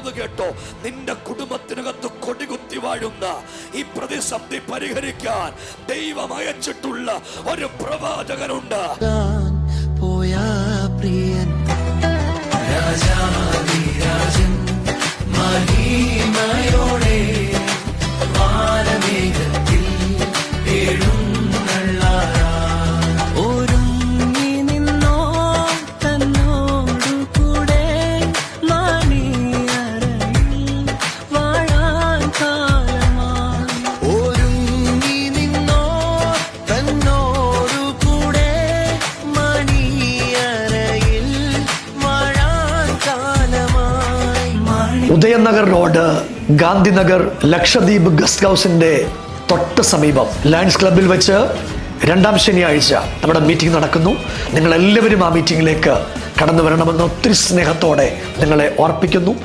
പറയുന്നത് കേട്ടോ, നിന്റെ കുടുംബത്തിനകത്ത് കൊടികുത്തി വാഴുന്ന ഈ പ്രതിസന്ധി പരിഹരിക്കാൻ ദൈവം അയച്ചിട്ടുള്ള ഒരു പ്രവാചകനുണ്ട്. പോയാ പ്രിയൻ രാജാധിരാജൻ മഹിമയോടെ വാനമേഘത്തിൽ ഒരുങ്ങി നിന്നോ തന്നോടു കൂടെ മണിയറയിൽ വാഴാൻ കാലമായി. ഒരുങ്ങി നിന്നോ തന്നോടു കൂടെ മണിയറയിൽ വാഴാൻ കാലമായി. ഉദയനഗർ റോഡ്, ഗാന്ധിനഗർ ലക്ഷദ്വീപ് ഗസ്റ്റ് ഹൗസിന്റെ തൊട്ട് സമീപം ലയൺസ് ക്ലബിൽ വെച്ച് 2ാം ശനിയാഴ്ച നമ്മുടെ മീറ്റിംഗ് നടക്കുന്നു. നിങ്ങൾ എല്ലാവരും ആ മീറ്റിംഗിലേക്ക് കടന്നു വരണമെന്ന് ഒത്തിരി സ്നേഹത്തോടെ നിങ്ങളെ ഓർപ്പിക്കുന്നു.